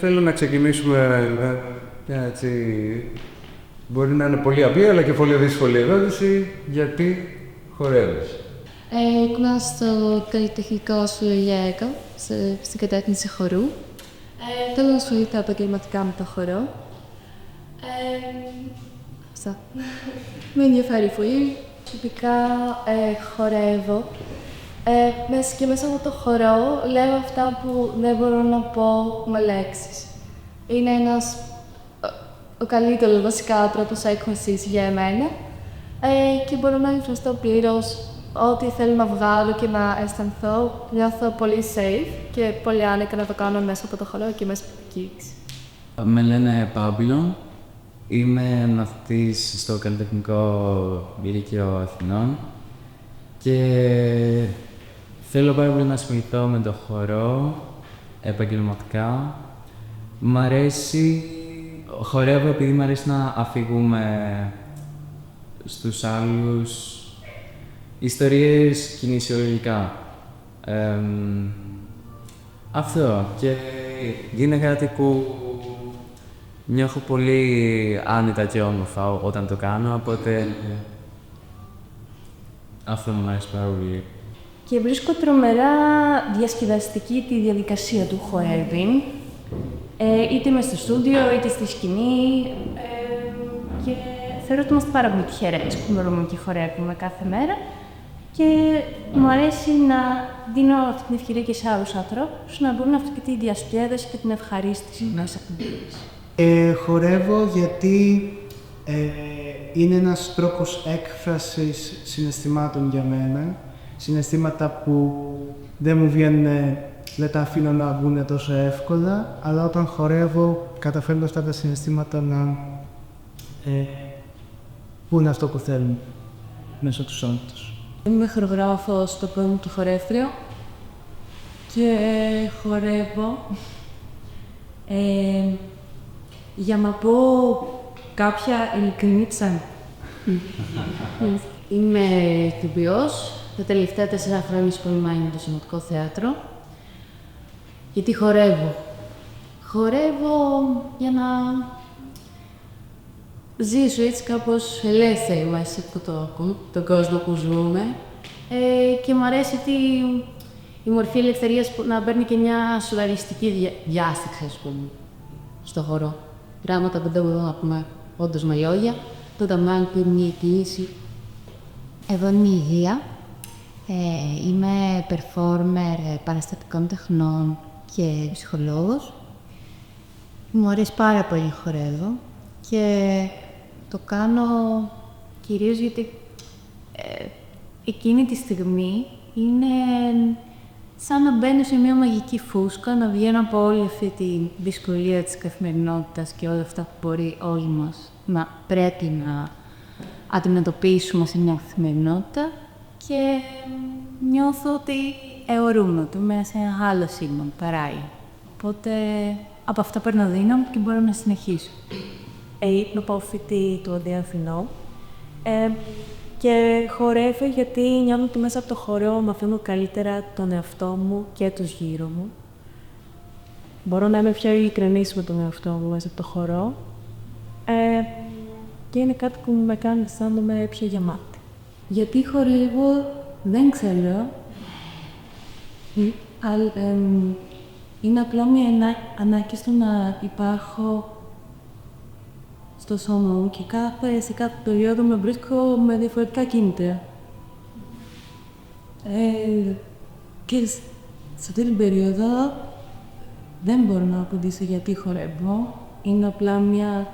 Θέλω να ξεκινήσουμε μια έτσι, μπορεί να είναι πολύ απλή αλλά και πολύ δύσκολη ερώτηση. Γιατί χορεύεις? Ήμουν στο καλλιτεχνικό σου ΙΕΚΑ, στην κατεύθυνση χορού. Θέλω να ασχοληθώ επαγγελματικά με το χορό. Αυτά. Με ενδιαφέρει πολύ. Τυπικά χορεύω. Μέσα από το χορό λέω αυτά που δεν μπορώ να πω με λέξεις. Είναι ο καλύτερος βασικά τρόπος έκφρασης για εμένα και μπορώ να εκφραστώ πλήρως ό,τι θέλω να βγάλω και να αισθανθώ. Νιώθω πολύ safe και πολύ άνετα να το κάνω μέσα από το χορό και μέσα από την κήρυξη. Με λένε Παύλο. Είμαι μαθητής στο Καλλιτεχνικό Λύκειο Αθηνών και θέλω πάρα πολύ να ασχοληθώ με το χορό επαγγελματικά. Μ' αρέσει, χορεύω επειδή μ' αρέσει να αφηγούμε στους άλλους ιστορίες κινησιολογικά. Αυτό και είναι κάτι που νιώθω πολύ άνετα και όμορφα όταν το κάνω, οπότε αυτό μου αρέσει πάρα πολύ. Και βρίσκω τρομερά διασκεδαστική τη διαδικασία του χορεύειν, είτε μες στο στούντιο, είτε στη σκηνή. Και θεωρώ ότι είμαστε πάρα πολύ τυχερές που μπορούμε και χορεύουμε κάθε μέρα. Και μου αρέσει να δίνω αυτή την ευκαιρία και σε άλλους ανθρώπους να μπορούν αυτή τη διασκέδαση και την ευχαρίστηση μέσα από την κρίση. Χορεύω γιατί είναι ένας τρόπος έκφρασης συναισθημάτων για μένα. Συναισθήματα που δεν μου βγαίνουν, δεν τα αφήνω να βγουν τόσο εύκολα, αλλά όταν χορεύω καταφέρνω αυτά τα συναισθήματα να πούνε αυτό που θέλουν μέσω του σώματος τους. Είμαι χορογράφος στο πρώην του χορεύτριο και χορεύω για να πω κάποια ειλικρινίτσα. Είμαι ηθοποιός. Τα τελευταία 4 χρόνια ασχολούμαι το Σωματικό Θέατρο. Γιατί χορεύω. Χορεύω για να ζήσω έτσι κάπως ελεύθερη μέσα από τον κόσμο που ζούμε. Και μου αρέσει ότι η μορφή ελευθερίας να παίρνει και μια σουρεαλιστική διάσταση, ας πούμε, στο χορό. Πράγματα που δεν μπορούμε να πούμε όντως με λόγια. Το ταμάν που είναι μια κίνηση. Εγώ είμαι η Ιδία. Είμαι performer παραστατικών τεχνών και ψυχολόγος. Μου αρέσει πάρα πολύ χορεύω και το κάνω κυρίως γιατί εκείνη τη στιγμή είναι σαν να μπαίνω σε μια μαγική φούσκα, να βγαίνω από όλη αυτή τη δυσκολία της καθημερινότητας και όλα αυτά που μπορεί όλοι μας να πρέπει να αντιμετωπίσουμε σε μια καθημερινότητα και νιώθω ότι αιωρούμε, ότι είμαι σε ένα άλλο σύμπαν, παράει. Οπότε από αυτά παίρνω δύναμη και μπορώ να συνεχίσω. Είμαι απόφοιτη του ΟΔΕ Αθηνών και χορεύω γιατί νιώθω ότι μέσα από το χορό μαθαίνω καλύτερα τον εαυτό μου και τους γύρω μου. Μπορώ να είμαι πιο ειλικρινής με τον εαυτό μου μέσα από το χορό και είναι κάτι που με κάνει να αισθάνομαι πιο γεμάτη. Γιατί χορεύω, δεν ξέρω. Αλλά είναι απλά μια ανάγκη στο να υπάρχω στο σώμα μου και σε κάθε περίοδο με βρίσκω με διαφορετικά κίνητρα. Και σε αυτή την περίοδο δεν μπορώ να απαντήσω γιατί χορεύω. Είναι απλά μια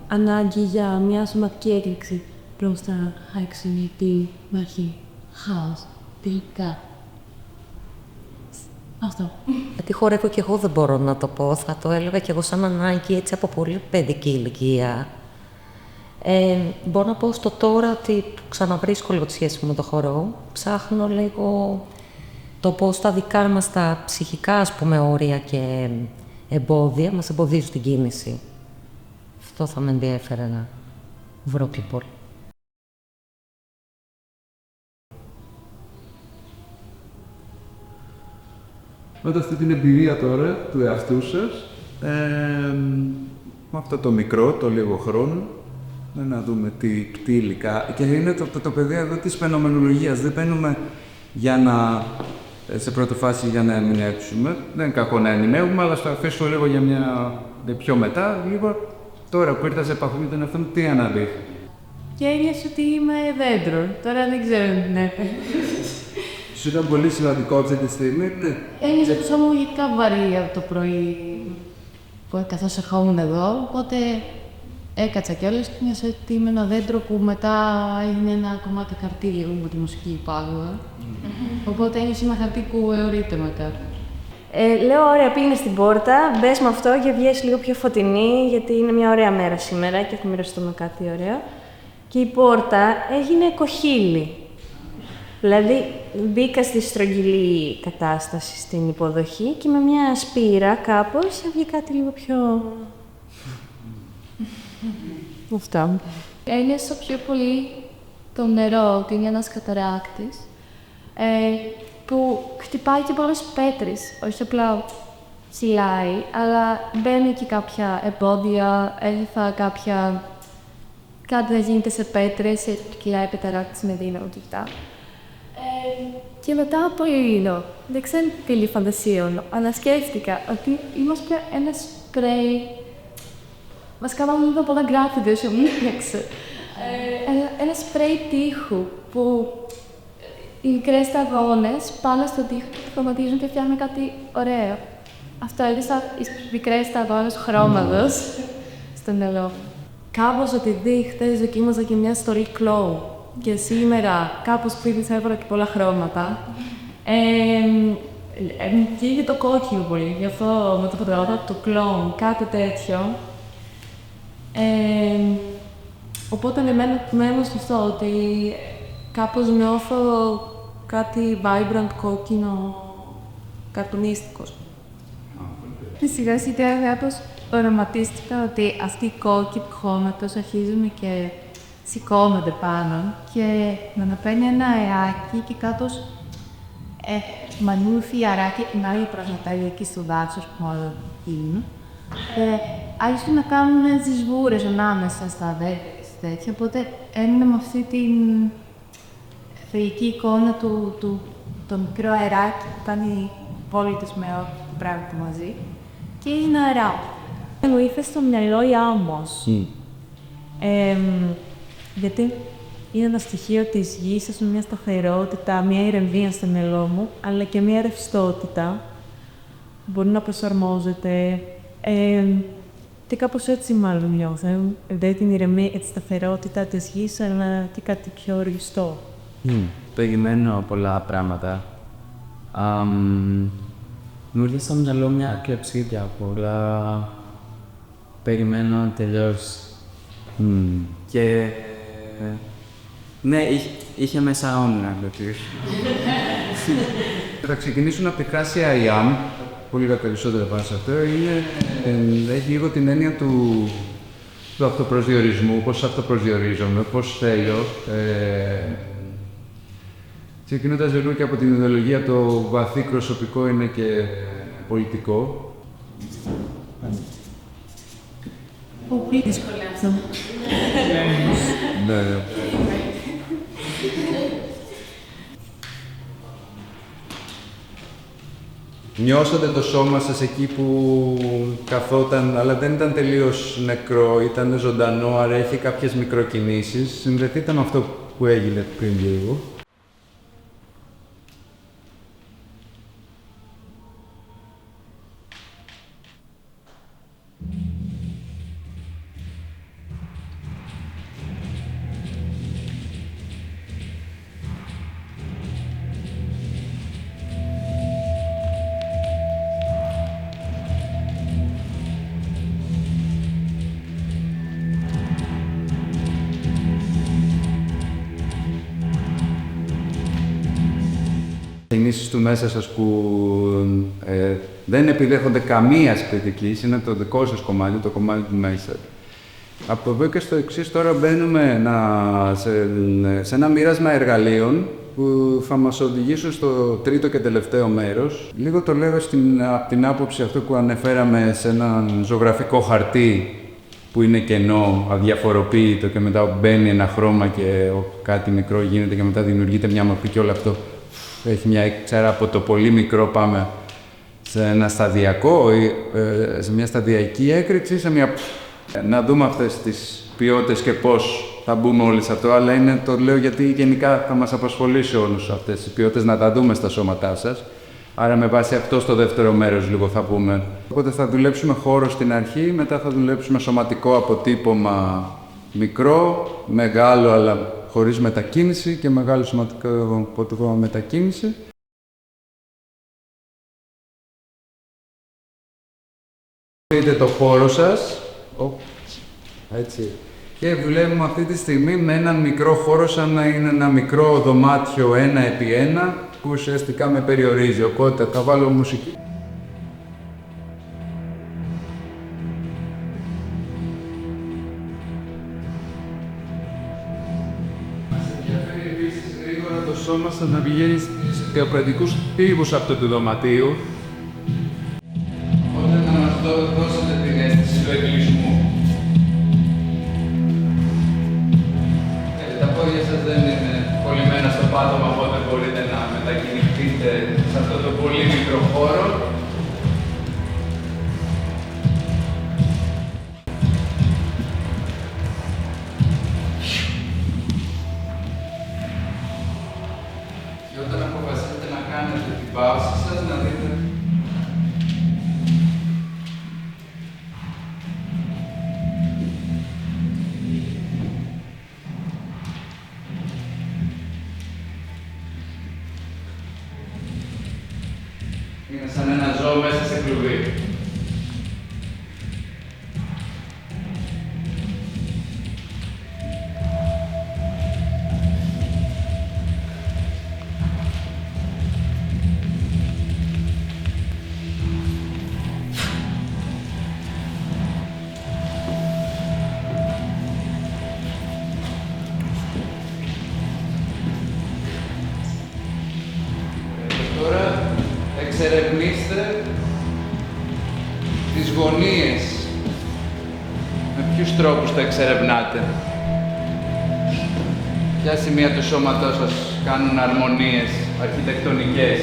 ανάγκη για μια σωματική έκρηξη προς τα έξω, γιατί υπάρχει χάος τελικά. Αυτό. Γιατί χορεύω και εγώ δεν μπορώ να το πω, θα το έλεγα και εγώ σαν ανάγκη έτσι από πολύ παιδική ηλικία. Μπορώ να πω στο τώρα ότι ξαναβρίσκω λίγο τη σχέση μου με το χορό. Ψάχνω λίγο το πώς τα δικά μας τα ψυχικά, ας πούμε, όρια και εμπόδια μας εμποδίζουν την κίνηση. Αυτό θα με ενδιέφερε να βρω πιο πολύ. με αυτή την εμπειρία τώρα του εαυτού σας, με αυτό το μικρό, το λίγο χρόνο, να δούμε τι υλικά. Και είναι το πεδίο εδώ της φαινομενολογίας. Δεν μπαίνουμε για να, σε πρώτη φάση για να ερμηνεύσουμε. Δεν είναι κακό να ερμηνεύουμε, αλλά στο αφήσουμε λίγο για μια πιο μετά, λίγο τώρα που ήρθα σε επαφή με τον εαυτό μου, τι αναδείχνει. Και ένιωσε ότι είμαι δέντρο. Τώρα δεν ξέρω τι να έφερε. Σου ήταν πολύ σημαντικό αυτή τη στιγμή, ναι. Ένιωσα το σώμα μου γενικά βαρύ από το πρωί, καθώς ερχόμουν εδώ, οπότε έκατσα κιόλας και νιώσα ότι είμαι ένα δέντρο που μετά έγινε ένα κομμάτι χαρτί λίγο με τη μουσική πάγουδα. Οπότε ένιωσα ένα χαρτί που αιωρείται μετά. Λέω, ωραία, πήγαινε στην πόρτα, μπες με αυτό και βγες λίγο πιο φωτεινή, γιατί είναι μια ωραία μέρα σήμερα και θα μοιραστούμε κάτι ωραίο. Και η πόρτα έγινε κοχύλι. Δηλαδή, μπήκα στη στρογγυλή κατάσταση στην υποδοχή και με μια σπήρα κάπως έβγε κάτι λίγο πιο... Αυτά. Ένιωσα πιο πολύ το νερό, ότι είναι ένας καταράκτης, που χτυπάει και πολλές πέτρες, όχι απλά ψηλάει, αλλά μπαίνουν και κάποια εμπόδια, έλειφα κάποια... Κάτι να γίνεται σε πέτρες, κυλάει πεταράκτης με δυνατότητα. Και μετά από ήλιο, δεν ξέρω τι λίγο φαντασίων, αλλά σκέφτηκα ότι είμαστε ένα σπρέι. Βασικά, μου είδα πολλά γκράφιτι, όσο μου έφτιαξε. Ένα σπρέι τείχου που οι μικρές σταγόνες πάνω στο τείχο και το χρωματίζουν και φτιάχνουν κάτι ωραίο. Αυτό έδειξα οι μικρές σταγόνες χρώματος στο μυαλό. Κάπως επειδή χθες δοκίμαζα και μια στολή κλόου και σήμερα κάπως πήγες έβαλα και πολλά χρώματα. Και είχε το κόκκινο πολύ, γι' αυτό με το φωτογραφία του κλόουν, κάτι τέτοιο. Οπότε εμένα μένω στο αυτό, ότι κάπως νιώθω κάτι vibrant, κόκκινο, καρτουνίστικο. Σιγά σιγά κάπως οραματίστηκα ότι αυτοί οι κόκκινοι χώματος αρχίζουν και σηκώνονται πάνω και να παίρνει ένα αεράκι και κάπως μανούφι αεράκι, την άλλη προσματάει εκεί στο δάσος που όλα είναι. Άρχισαν να κάνουν ζυσβούρες ανάμεσα στα δέντρα και τέτοια, οπότε έμεινα με αυτή την θεϊκή εικόνα το μικρό αεράκι που κάνει πόλητες με όλα τα πράγματα μαζί και είναι αερά. Μου ήρθε στο μυαλό η άμμος. Γιατί είναι ένα στοιχείο της γης, ας πούμε, μια σταθερότητα, μια ηρεμία στο μυαλό μου, αλλά και μια ρευστότητα που μπορεί να προσαρμόζεται. Και κάπως έτσι μάλλον νιώθω. Δηλαδή την ηρεμία και τη σταθερότητα της γης, αλλά και κάτι πιο οριστό. Περιμένω πολλά πράγματα. Μου ήρθε στο μυαλό μια κλεψίδια πολλά. Περιμένω τελειώς. Και... ναι, είχε μέσα όνειρα, δηλαδή. Θα ξεκινήσουν από τη Χάσια Ιάμ, πολύ περισσότερο πάνω σε αυτό. Έχει λίγο την έννοια του αυτοπροσδιορισμού, πώς αυτοπροσδιορίζομαι, πώς θέλω. Ξεκινώντας λίγο και από την ιδεολογία, το βαθύ προσωπικό είναι και πολιτικό. Πολύ δύσκολο αυτό. Ναι. Νιώσατε το σώμα σας εκεί που καθόταν, αλλά δεν ήταν τελείως νεκρό, ήταν ζωντανό, άρα έχει κάποιες μικροκινήσεις. Συνδεθείτε με αυτό που έγινε πριν λίγο. Κινήσεις του μέσα σας που δεν επιδέχονται καμία κριτική, είναι το δικό σας κομμάτι, το κομμάτι του μέσα. Από εδώ και στο εξής τώρα μπαίνουμε σε ένα μοίρασμα εργαλείων που θα μας οδηγήσουν στο τρίτο και τελευταίο μέρος. Λίγο το λέω από την άποψη αυτό που αναφέραμε σε έναν ζωγραφικό χαρτί που είναι κενό, αδιαφοροποίητο και μετά μπαίνει ένα χρώμα και κάτι μικρό γίνεται και μετά δημιουργείται μια μορφή και όλο αυτό έχει μια έξερα από το πολύ μικρό πάμε σε ένα σταδιακό ή σε μια σταδιακή έκρηξη, σε μια... Να δούμε αυτές τις ποιότητες και πώς θα μπούμε όλοι σε αυτό, αλλά το λέω γιατί γενικά θα μας απασχολήσει όλους αυτές τις ποιότητες να τα δούμε στα σώματά σας. Άρα με βάση αυτό στο δεύτερο μέρος λίγο θα πούμε. Οπότε θα δουλέψουμε χώρο στην αρχή, μετά θα δουλέψουμε σωματικό αποτύπωμα μικρό, μεγάλο αλλά χωρίς μετακίνηση και μεγάλο σωματικό αποτύπωμα μετακίνηση. Δείτε το χώρο σας. Έτσι. Και δουλεύουμε αυτή τη στιγμή με έναν μικρό χώρο σαν να είναι ένα μικρό δωμάτιο 1x1 που ουσιαστικά με περιορίζει. Οπότε θα βάλω μουσική. Μας ενδιαφέρει επίσης γρήγορα το σώμα σας να πηγαίνει στις θεοπαιδικούς τύπους αυτού του δωματίου. Οπότε να μας δώσετε την αίσθηση του εγκλισμού. Τα πόδια σας δεν είναι κολλημένα στο πάτωμα, οπότε μπορείτε να μετακινηθείτε σε αυτό το πολύ μικρό χώρο. Και όταν αποφασίσετε να κάνετε την παύση σας, να δείτε είναι σαν ένα ζώο μέσα σε κλουβί. Τώρα εξερευνήστε τις γωνίες. Με ποιους τρόπους τα εξερευνάτε. Ποια σημεία του σώματός σας κάνουν αρμονίες αρχιτεκτονικές.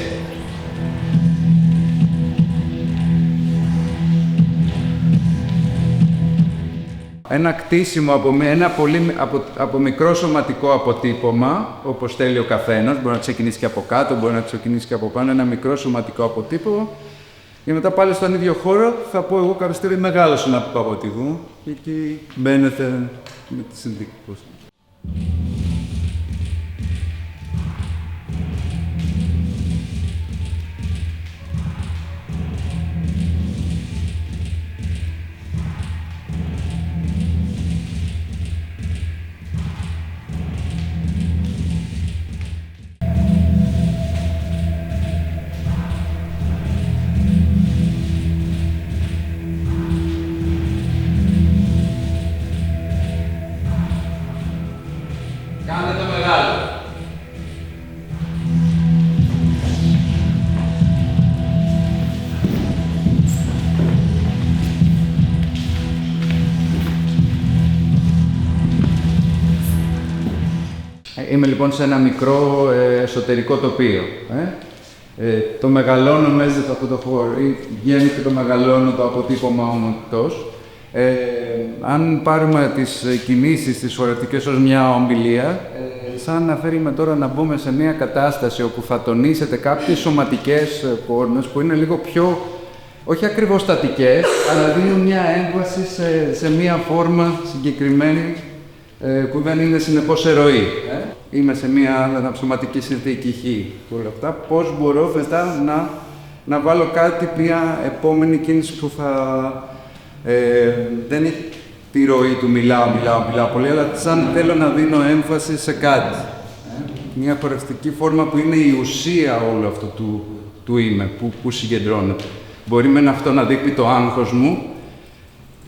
Ένα κτίσιμο από μικρό σωματικό αποτύπωμα, όπως θέλει ο καθένας, μπορεί να ξεκινήσει και από κάτω, μπορεί να ξεκινήσει και από πάνω, ένα μικρό σωματικό αποτύπωμα. Και μετά πάλι στον ίδιο χώρο θα πω εγώ κάποια στιγμή μεγάλο σωματικό αποτύπωμα και εκεί μπαίνετε με τη συνθήκη. Κάνε το μεγάλο. Είμαι λοιπόν σε ένα μικρό εσωτερικό τοπίο. Το μεγαλώνω μέσα σε αυτό το χώρο, βγαίνει και το μεγαλώνω το αποτύπωμα μου εκτός. Αν πάρουμε τις κινήσεις, τις χορευτικές ως μια ομιλία, σαν να φέρουμε τώρα να μπούμε σε μια κατάσταση όπου θα τονίσετε κάποιες σωματικές πόρνες που είναι λίγο πιο, όχι ακριβώς στατικές, αλλά δίνουν μια έμβαση σε μια φόρμα συγκεκριμένη που δεν είναι συνεπώς σε ροή. Είμαι σε μια σωματική συνθήκη χ. Όλα αυτά, πώς μπορώ μετά να βάλω κάτι, μια επόμενη κίνηση που θα δεν έχει τη ροή του μιλάω πολύ, αλλά σαν θέλω να δίνω έμφαση σε κάτι. Μια χορευτική φόρμα που είναι η ουσία όλου αυτού του είμαι, που συγκεντρώνεται. Μπορεί με αυτό να δείχνει το άγχος μου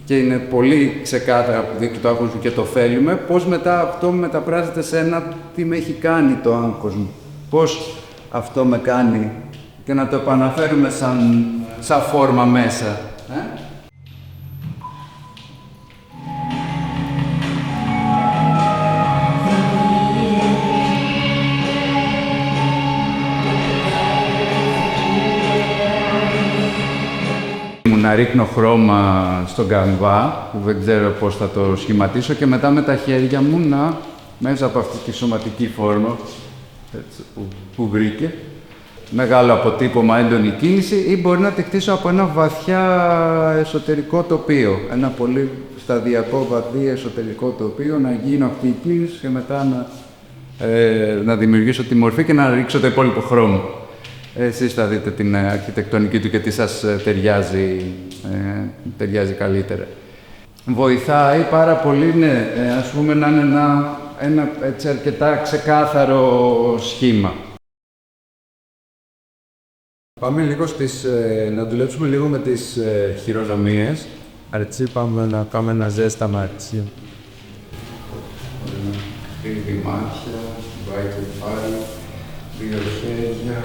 και είναι πολύ ξεκάθαρα που δείχνει το άγχος μου και το θέλουμε, πώς μετά αυτό μεταπράζεται σε ένα τι με έχει κάνει το άγχος μου. πώς αυτό με κάνει και να το επαναφέρουμε σαν φόρμα μέσα. Να ρίχνω χρώμα στον κανβά, που δεν ξέρω πώς θα το σχηματίσω, και μετά με τα χέρια μου μέσα από αυτή τη σωματική φόρμα έτσι, που βρήκε, μεγάλο αποτύπωμα, έντονη κίνηση, ή μπορεί να τη χτίσω από ένα βαθιά εσωτερικό τοπίο, ένα πολύ σταδιακό, βαθύ εσωτερικό τοπίο, να γίνω αυτή η κίνηση και μετά να δημιουργήσω τη μορφή και να ρίξω το υπόλοιπο χρώμα. Εσείς θα δείτε την αρχιτεκτονική του και τι σας ταιριάζει καλύτερα. Βοηθάει πάρα πολύ, ας πούμε, να είναι ένα έτσι αρκετά ξεκάθαρο σχήμα. Πάμε λίγο να δουλέψουμε λίγο με τις χειρονομίες. Έτσι πάμε να κάνουμε ένα ζέσταμα έτσι. Δύο μάτια, πάει κεφάλι, δύο χέρια.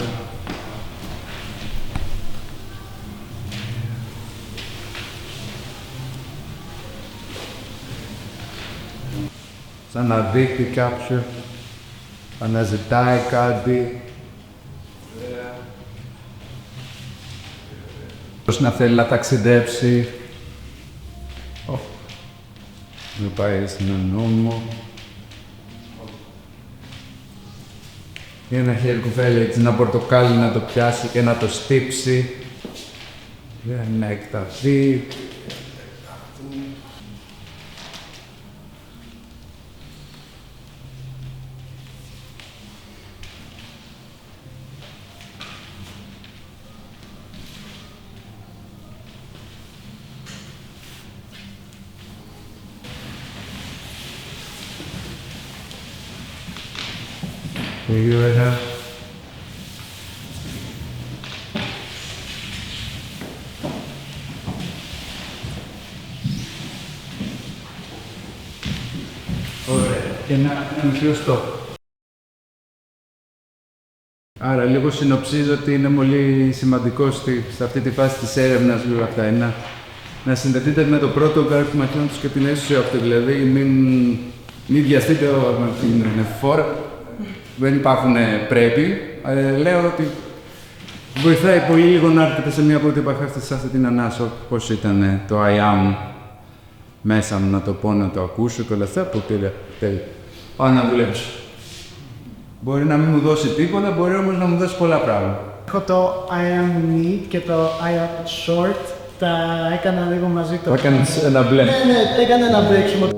Σαν να δείχνει κάποιον, αναζητάει κάτι. Πώς να θέλει να ταξιδέψει. Να πάει σε έναν νόμο. Ή ένα χέρι που θέλει έτσι ένα πορτοκάλι να το πιάσει και να το στύψει. Να εκταθεί. Πολύ ωραία. Ωραία. Και ένα μικρό στόχο. Άρα, λίγο συνοψίζω ότι είναι πολύ σημαντικό σε αυτή τη φάση της έρευνας λίγο αυτά. Να συνδεθείτε με το πρώτο γκάρ του μαχαίων τους και την αίσθηση αυτή. Δηλαδή, μην βιαστείτε με την φόρα. Δεν υπάρχουν πρέπει. Λέω ότι βοηθάει πολύ λίγο να έρθετε σε μια πρώτη επαφή σε αυτή την ανάσα, πώς ήταν το I am μέσα μου, να το πω, να το ακούσω και όλα αυτά που τέλει. Πάω να δουλέψω. Μπορεί να μην μου δώσει τίποτα, μπορεί όμως να μου δώσει πολλά πράγματα. Έχω το I am neat και το I am short, τα έκανα λίγο μαζί. Το έκανες ένα μπλε. Ναι, έκανα ένα μπλέξιμο.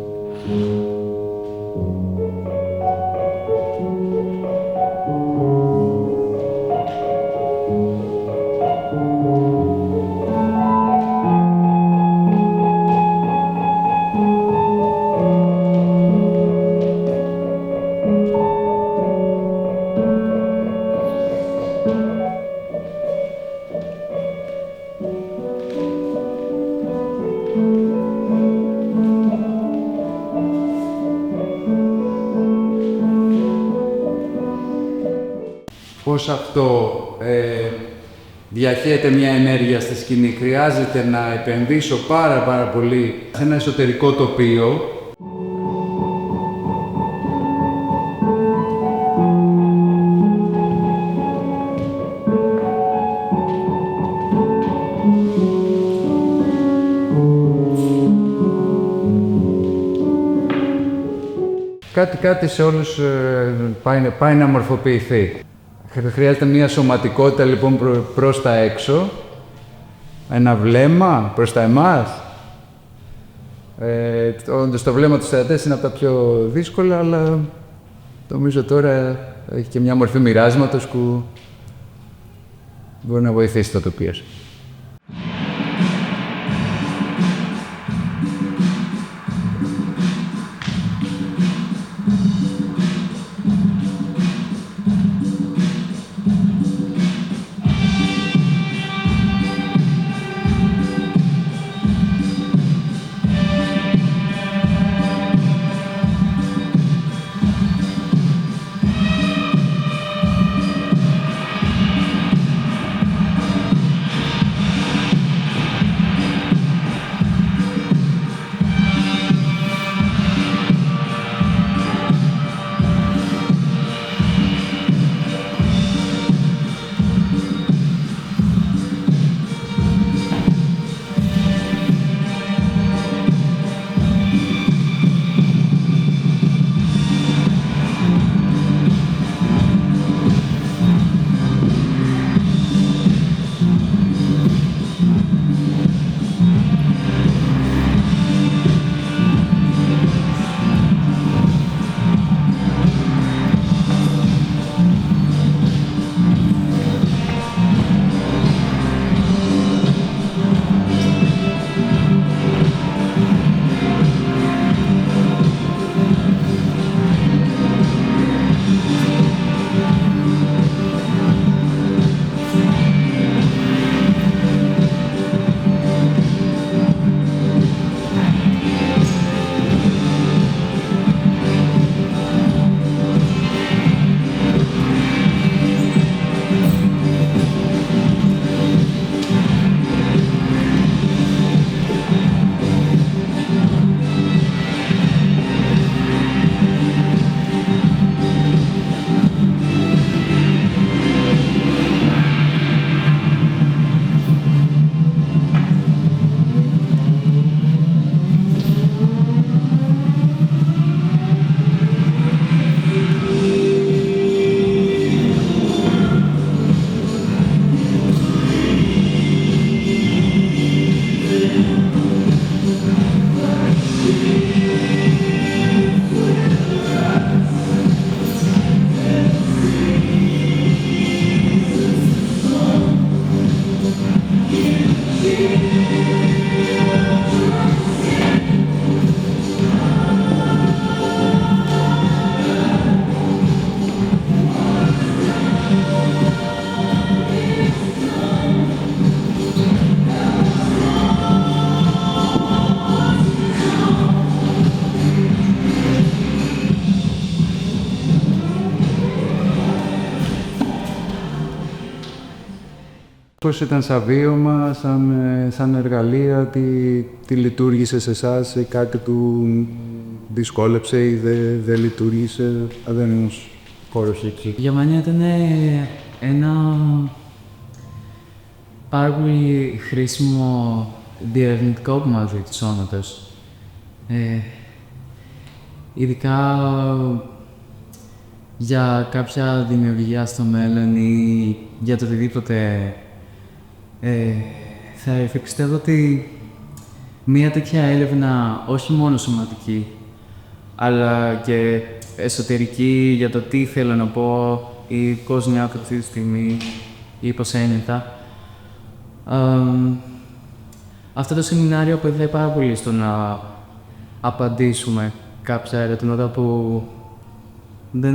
Πώς αυτό διαχέεται μια ενέργεια στη σκηνή. Χρειάζεται να επενδύσω πάρα πολύ σε ένα εσωτερικό τοπίο. Κάτι σε όλους πάει να μορφοποιηθεί. Χρειάζεται μια σωματικότητα λοιπόν προς τα έξω, ένα βλέμμα προς τα εμάς. Όντως το βλέμμα του θεατές είναι από τα πιο δύσκολα, αλλά νομίζω τώρα έχει και μια μορφή μοιράσματος που μπορεί να βοηθήσει το τοπίο. Πώς ήταν σαν βίωμα, σαν εργαλεία, τι λειτουργήσε σε εσάς, ή κάτι που δυσκόλεψε ή δεν λειτουργήσε, δεν είναι χώρος εκεί. Για μένα ήταν ένα πάρα πολύ χρήσιμο διερευνητικό κομμάτι του σώματος. Ειδικά για κάποια δημιουργία στο μέλλον ή για το οτιδήποτε θα έρθει. Πιστεύω ότι μία τέτοια έρευνα, όχι μόνο σωματική, αλλά και εσωτερική για το τι θέλω να πω ή πώς νιώθω αυτή τη στιγμή ή πώς ένιωθα. Αυτό το σεμινάριο βοηθάει πάρα πολύ στο να απαντήσουμε κάποια ερωτήματα που δεν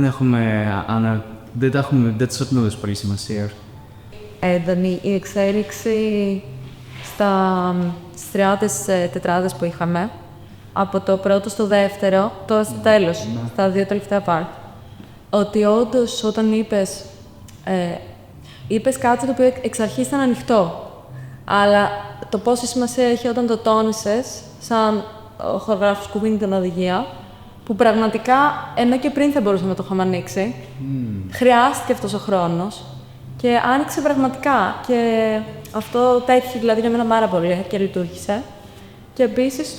τους έχουμε πολύ σημασία. Έντονη η εξέλιξη στις 30 τετράδες που είχαμε, από το πρώτο στο δεύτερο, τώρα στο τέλος, στα 2 τελευταία part. Ότι όντως όταν είπες κάτι το οποίο εξ αρχής ήταν ανοιχτό, αλλά το πόση σημασία έχει όταν το τόνισες, σαν ο χορογράφος που δίνει την οδηγία, που πραγματικά, ενώ και πριν θα μπορούσαμε να το είχαμε ανοίξει, χρειάστηκε αυτός ο χρόνος και άνοιξε πραγματικά. Και αυτό τέτοιο δηλαδή για μένα πάρα πολύ και λειτουργήσε. Και επίσης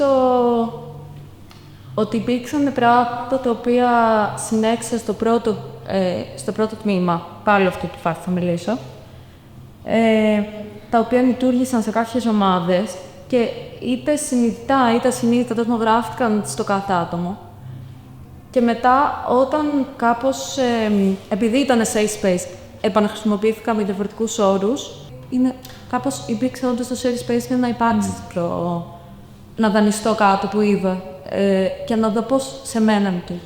ότι υπήρξαν πράγματα τα οποία συνέχισα στο πρώτο τμήμα, πάλι αυτό του φάρθ θα μιλήσω, τα οποία λειτουργήσαν σε κάποιες ομάδες και είτε συνειδητά είτε ασυνείδητα δεσμογράφηκαν στο κάθε άτομο. Και μετά, όταν κάπως, επειδή ήταν safe space, επαναχρησιμοποιήθηκα με διαφορετικούς όρους, κάπως υπήρξε όντως το safe space για να υπάρξει να δανειστώ κάτω που είδα και να δω πώς σε μένα λειτουργεί.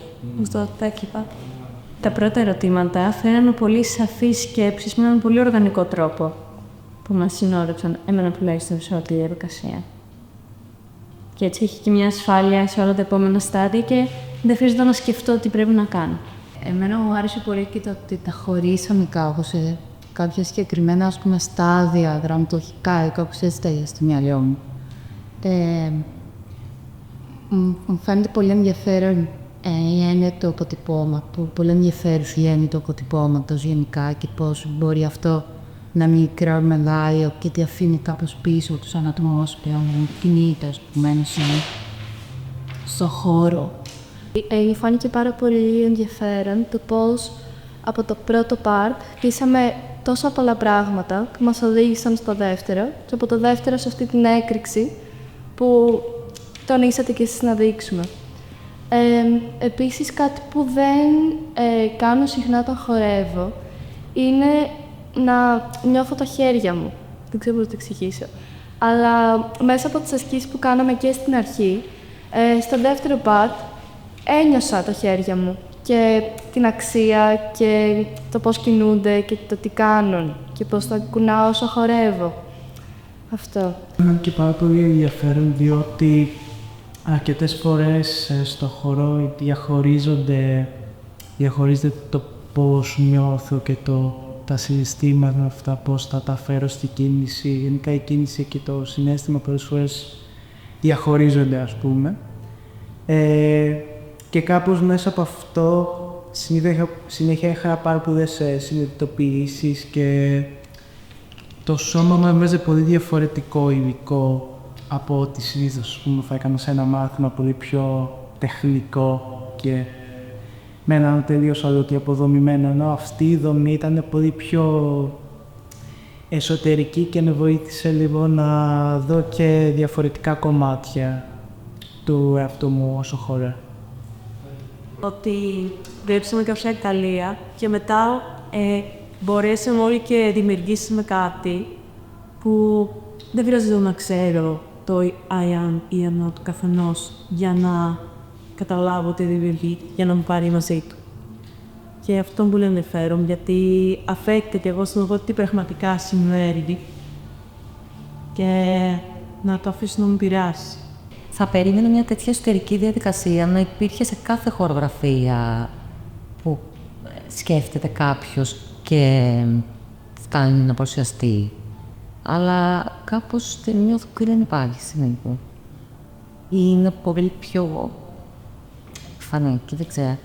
Τα πρώτα ερωτήματα φέρανε πολύ σαφείς σκέψεις με έναν πολύ οργανικό τρόπο που μας συνόδεψαν, εμένα τουλάχιστον, σε όλη τη διαδικασία. Και έτσι έχει και μια ασφάλεια σε όλα τα επόμενα στάδια και δεν χρειάζεται να σκεφτώ τι πρέπει να κάνω. Εμένα μου άρεσε πολύ και το ότι τα χωρίσαμε κάπως σε κάποια συγκεκριμένα, ας πούμε, στάδια δραματουργικά, κάπως έτσι τα στο μυαλό μου. Μου φαίνεται πολύ ενδιαφέρον η έννοια του αποτυπώματος, πολύ ενδιαφέρουσα η έννοια του αποτυπώματος γενικά και πώς μπορεί αυτό να μικρό μελάριο και τι αφήνει κάπως πίσω τους ανατομούς πλέον κινήτες που μένουν στο χώρο. Φάνηκε πάρα πολύ ενδιαφέρον το πώς από το πρώτο part χτίσαμε τόσα πολλά πράγματα που μας οδήγησαν στο δεύτερο και από το δεύτερο σε αυτή την έκρηξη που τονίσατε και εσείς να δείξουμε. Επίσης, κάτι που δεν κάνω συχνά όταν χορεύω είναι να νιώθω τα χέρια μου. Δεν ξέρω πώς να το εξηγήσω. Αλλά μέσα από τις ασκήσεις που κάναμε και στην αρχή, στο δεύτερο part, ένιωσα τα χέρια μου και την αξία και το πώς κινούνται και το τι κάνουν και πώς τα κουνάω όσο χορεύω. Αυτό. Είναι και πάρα πολύ ενδιαφέρον διότι αρκετές φορές στο χορό διαχωρίζεται το πώς νιώθω και τα συναισθήματα αυτά, πώς θα τα φέρω στη κίνηση. Γενικά η κίνηση και το συναίσθημα πολλές φορές διαχωρίζονται, ας πούμε. Και κάπως μέσα από αυτό συνέχεια είχα πάρα πολλές συνειδητοποιήσεις και το σώμα μου έμεινε πολύ διαφορετικό υλικό από ό,τι συνήθως θα έκανα σε ένα μάθημα πολύ πιο τεχνικό και με έναν τελείως αποδομημένο, ενώ αυτή η δομή ήταν πολύ πιο εσωτερική και με βοήθησε λίγο να δω και διαφορετικά κομμάτια του εαυτού μου όσο χώρα. Ότι δουλέψαμε κάποια εργαλεία και μετά μπορέσαμε όλοι και δημιουργήσαμε κάτι που δεν χρειάζεται να ξέρω το I am ή am του καθενός για να καταλάβω τι δημιουργεί, για να μου πάρει μαζί του. Και αυτό μου πολύ ενδιαφέρον, γιατί αφέκεται και εγώ στον εγώ τι πραγματικά συμβαίνει και να το αφήσω να μου πειράσει. Θα περίμενα μια τέτοια εσωτερική διαδικασία να υπήρχε σε κάθε χορογραφία που σκέφτεται κάποιος και φτάνει να παρουσιαστεί. αλλά κάπως δεν νιώθω ότι δεν υπάρχει συνέχεια. Ή είναι πολύ πιο φανική, δεν ξέρω.